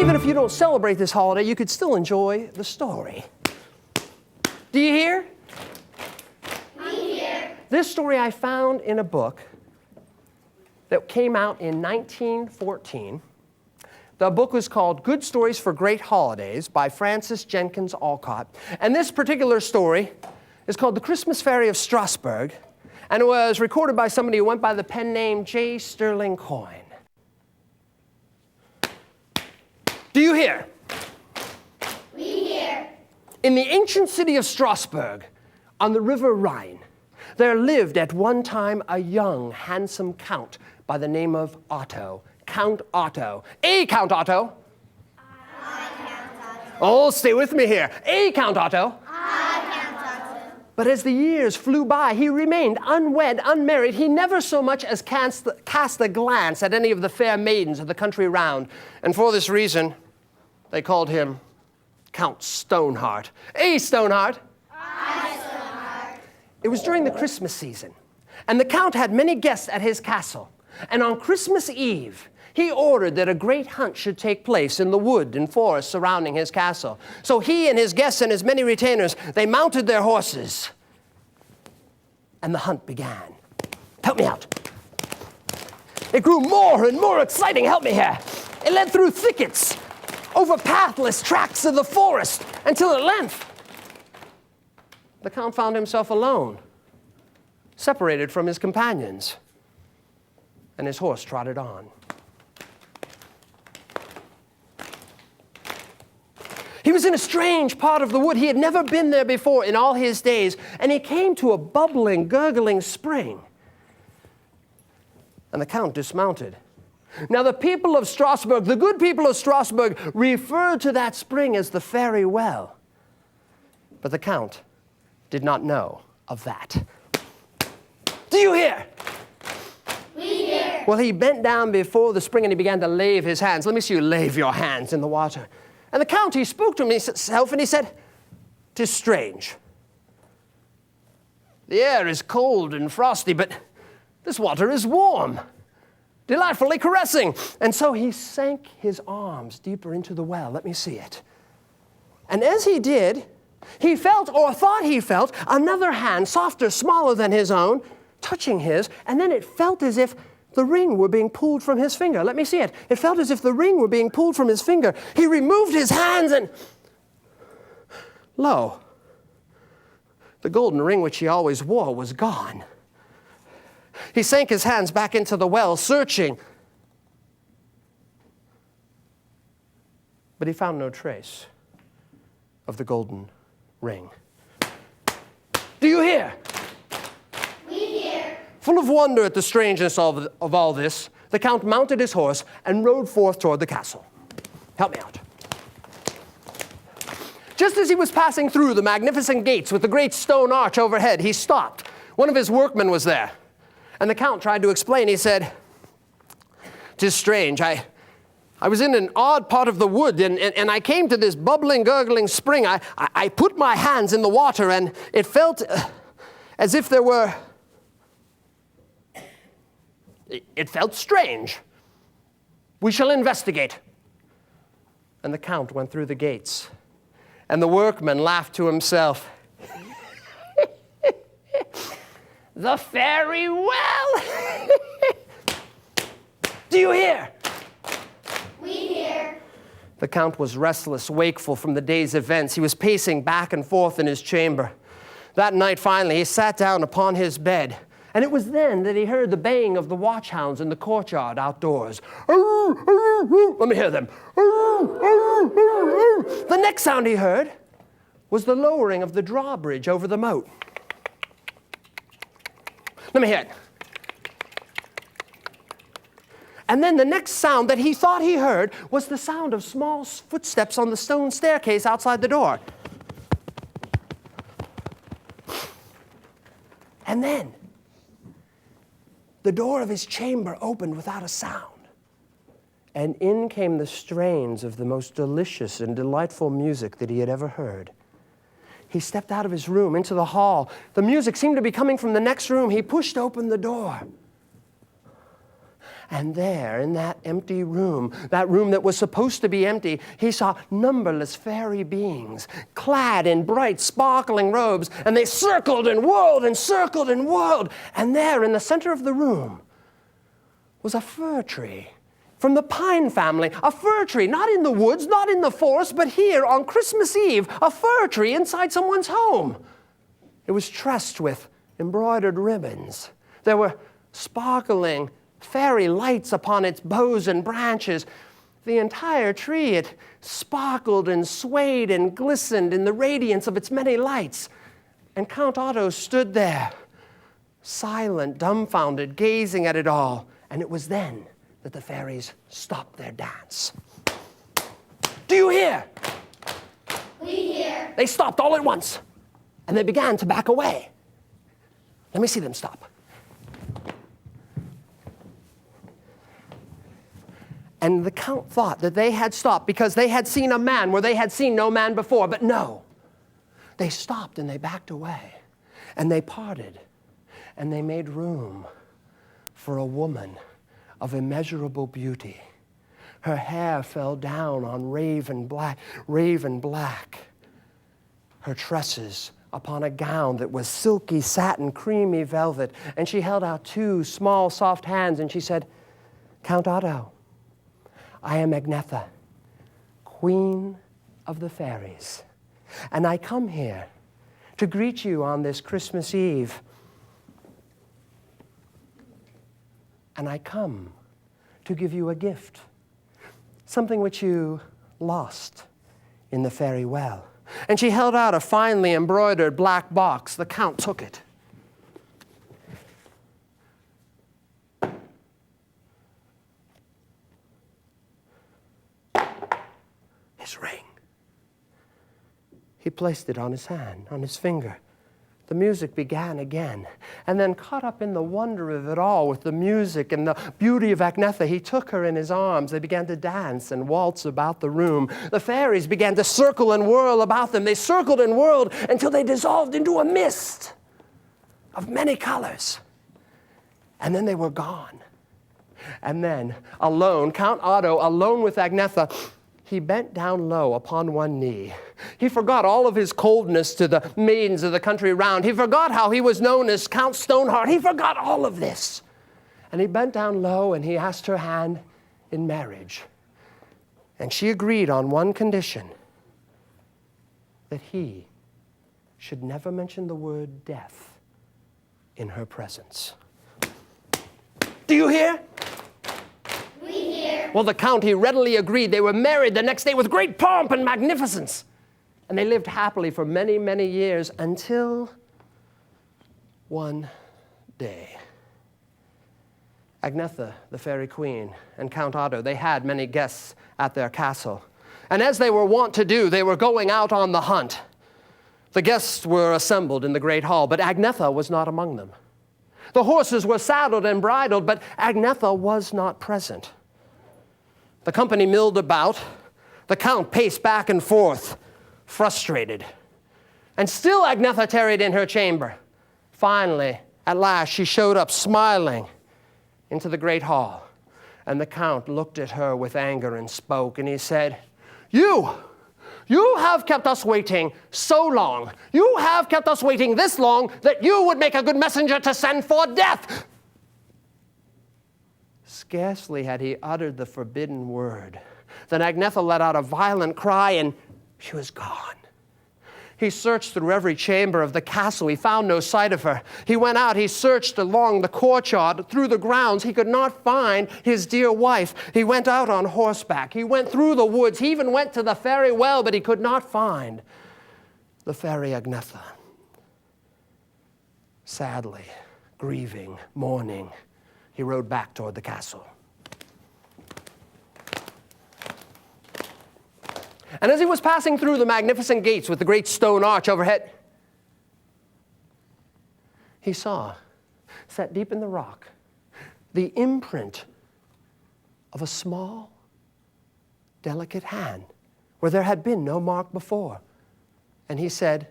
even if you don't celebrate this holiday, you could still enjoy the story. Do you hear? We hear. This story I found in a book that came out in 1914. The book was called Good Stories for Great Holidays by Francis Jenkins Alcott. And this particular story is called The Christmas Fairy of Stasbourg, and it was recorded by somebody who went by the pen name J. Sterling Coyne. Do you hear? We hear. In the ancient city of Strasbourg, on the river Rhine, there lived at one time a young, handsome count by the name of Otto. Count Otto. Count Otto. I, Count Otto. Oh, stay with me here. Count Otto. I, Count Otto. But as the years flew by, he remained unwed, unmarried. He never so much as cast a glance at any of the fair maidens of the country round. And for this reason, they called him Count Stoneheart. Stoneheart. I, Stoneheart. It was during the Christmas season, and the Count had many guests at his castle. And on Christmas Eve, he ordered that a great hunt should take place in the wood and forest surrounding his castle. So he and his guests and his many retainers, they mounted their horses, and the hunt began. Help me out. It grew more and more exciting. Help me here. It led through thickets, over pathless tracts of the forest, until at length, the Count found himself alone, separated from his companions, and his horse trotted on. He was in a strange part of the wood. He had never been there before in all his days, and he came to a bubbling, gurgling spring. And the Count dismounted. Now the people of Strasbourg, the good people of Strasbourg, referred to that spring as the Fairy Well. But the Count did not know of that. Do you hear? We hear. Well, he bent down before the spring and he began to lave his hands. Let me see you lave your hands in the water. And the Count, he spoke to himself and he said, "'Tis strange. The air is cold and frosty, but this water is warm, delightfully caressing." And so he sank his arms deeper into the well. Let me see it. And as he did, he felt, or thought he felt, another hand, softer, smaller than his own, touching his, and then it felt as if the ring were being pulled from his finger. Let me see it. It felt as if the ring were being pulled from his finger. He removed his hands and, lo, the golden ring which he always wore was gone. He sank his hands back into the well, searching, but he found no trace of the golden ring. Do you hear? We hear. Full of wonder at the strangeness of all this, the Count mounted his horse and rode forth toward the castle. Help me out. Just as he was passing through the magnificent gates with the great stone arch overhead, he stopped. One of his workmen was there, and the Count tried to explain. He said, "'Tis strange. I was in an odd part of the wood, and I came to this bubbling, gurgling spring. I put my hands in the water, and it felt as if there were... It felt strange. We shall investigate." And the Count went through the gates, and the workman laughed to himself. The Fairy Well! Do you hear? We hear. The Count was restless, wakeful from the day's events. He was pacing back and forth in his chamber. That night, finally, he sat down upon his bed, and it was then that he heard the baying of the watchhounds in the courtyard outdoors. Let me hear them. The next sound he heard was the lowering of the drawbridge over the moat. Let me hear it. And then the next sound that he thought he heard was the sound of small footsteps on the stone staircase outside the door. And then the door of his chamber opened without a sound, and in came the strains of the most delicious and delightful music that he had ever heard. He stepped out of his room into the hall. The music seemed to be coming from the next room. He pushed open the door, And there, in that empty room, that room that was supposed to be empty, he saw numberless fairy beings, clad in bright, sparkling robes, and they circled and whirled and circled and whirled. And there, in the center of the room, was a fir tree from the pine family, a fir tree, not in the woods, not in the forest, but here on Christmas Eve, a fir tree inside someone's home. It was trussed with embroidered ribbons. There were sparkling fairy lights upon its boughs and branches. The entire tree, it sparkled and swayed and glistened in the radiance of its many lights. And Count Otto stood there, silent, dumbfounded, gazing at it all. And it was then that the fairies stopped their dance. Do you hear? We hear. They stopped all at once, and they began to back away. Let me see them stop. And the Count thought that they had stopped because they had seen a man where they had seen no man before, but no. They stopped and they backed away, and they parted, and they made room for a woman of immeasurable beauty. Her hair fell down on raven black. Her tresses upon a gown that was silky satin, creamy velvet. And she held out two small, soft hands, and she said, Count Otto, I am Agnetha, Queen of the Fairies, and I come here to greet you on this Christmas Eve. And I come to give you a gift, something which you lost in the fairy well. And she held out a finely embroidered black box. The Count took it. His ring. He placed it on his hand, on his finger. The music began again, and then caught up in the wonder of it all with the music and the beauty of Agnetha, he took her in his arms. They began to dance and waltz about the room. The fairies began to circle and whirl about them. They circled and whirled until they dissolved into a mist of many colors. And then they were gone. And then, alone, Count Otto, alone with Agnetha, he bent down low upon one knee. He forgot all of his coldness to the maidens of the country round. He forgot how he was known as Count Stoneheart. He forgot all of this. And he bent down low and he asked her hand in marriage. And she agreed on one condition, that he should never mention the word death in her presence. Do you hear? We hear. Well, the Count, he readily agreed. They were married the next day with great pomp and magnificence. And they lived happily for many, many years until one day. Agnetha, the fairy queen, and Count Otto, they had many guests at their castle. And as they were wont to do, they were going out on the hunt. The guests were assembled in the great hall, but Agnetha was not among them. The horses were saddled and bridled, but Agnetha was not present. The company milled about. The Count paced back and forth, frustrated. And still Agnetha tarried in her chamber. Finally, at last, she showed up smiling into the great hall. And the Count looked at her with anger and spoke, and he said, You have kept us waiting so long. You have kept us waiting this long that you would make a good messenger to send for death. Scarcely had he uttered the forbidden word than Agnetha let out a violent cry, and she was gone. He searched through every chamber of the castle. He found no sight of her. He went out. He searched along the courtyard, through the grounds. He could not find his dear wife. He went out on horseback. He went through the woods. He even went to the fairy well, but he could not find the fairy Agnetha. Sadly, grieving, mourning, he rode back toward the castle. And as he was passing through the magnificent gates with the great stone arch overhead, he saw, set deep in the rock, the imprint of a small, delicate hand where there had been no mark before. And he said,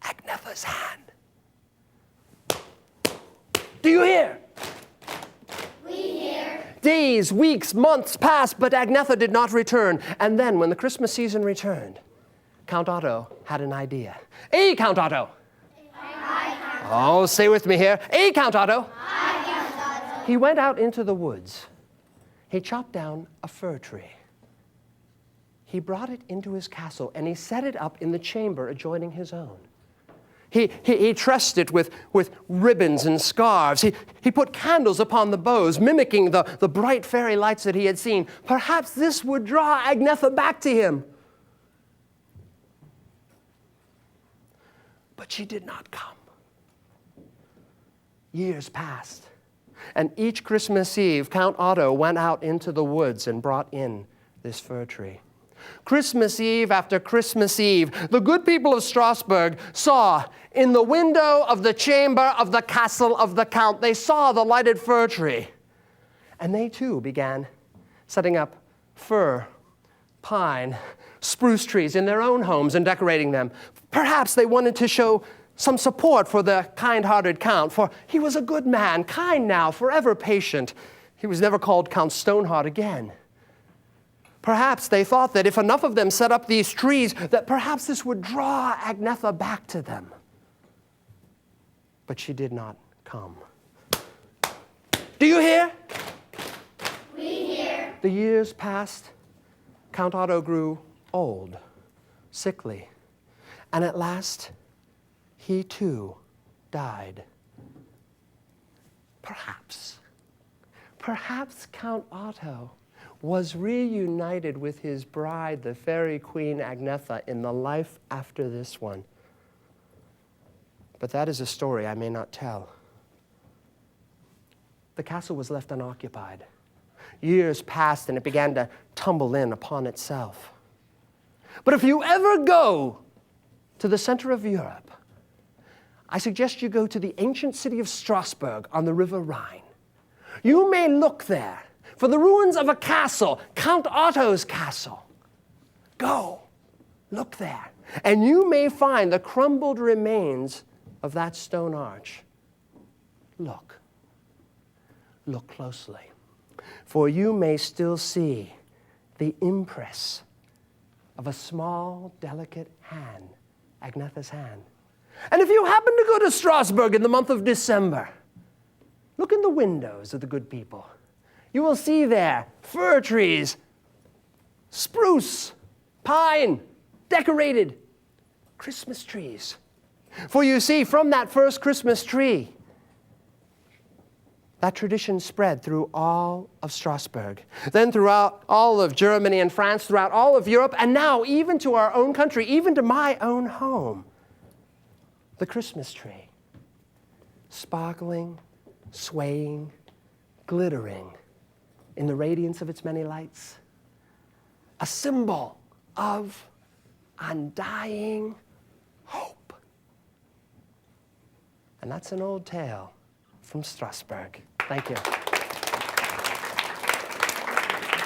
Agnetha's hand. Do you hear? We Days, weeks, months passed, but Agnetha did not return. And then, when the Christmas season returned, Count Otto had an idea. Hey, Count Otto! Oh, say with me here. Hey, Count Otto! He went out into the woods. He chopped down a fir tree. He brought it into his castle, and he set it up in the chamber adjoining his own. He trussed it with ribbons and scarves. He put candles upon the boughs, mimicking the bright fairy lights that he had seen. Perhaps this would draw Agnetha back to him. But she did not come. Years passed, and each Christmas Eve, Count Otto went out into the woods and brought in this fir tree. Christmas Eve after Christmas Eve, the good people of Strasbourg saw in the window of the chamber of the castle of the Count, they saw the lighted fir tree. And they too began setting up fir, pine, spruce trees in their own homes and decorating them. Perhaps they wanted to show some support for the kind-hearted Count, for he was a good man, kind now, forever patient. He was never called Count Stoneheart again. Perhaps they thought that if enough of them set up these trees, that perhaps this would draw Agnetha back to them. But she did not come. Do you hear? We hear. The years passed. Count Otto grew old, sickly, and at last, he too died. Perhaps Count Otto was reunited with his bride, the fairy queen Agnetha, in the life after this one. But that is a story I may not tell. The castle was left unoccupied. Years passed and it began to tumble in upon itself. But if you ever go to the center of Europe, I suggest you go to the ancient city of Strasbourg on the River Rhine. You may look there for the ruins of a castle, Count Otto's castle. Go, look there, and you may find the crumbled remains of that stone arch. Look closely, for you may still see the impress of a small, delicate hand, Agnetha's hand. And if you happen to go to Strasbourg in the month of December, look in the windows of the good people. You will see there fir trees, spruce, pine, decorated Christmas trees. For you see, from that first Christmas tree, that tradition spread through all of Strasbourg, then throughout all of Germany and France, throughout all of Europe, and now even to our own country, even to my own home. The Christmas tree, sparkling, swaying, glittering in the radiance of its many lights, a symbol of undying hope. And that's an old tale from Strasbourg. Thank you.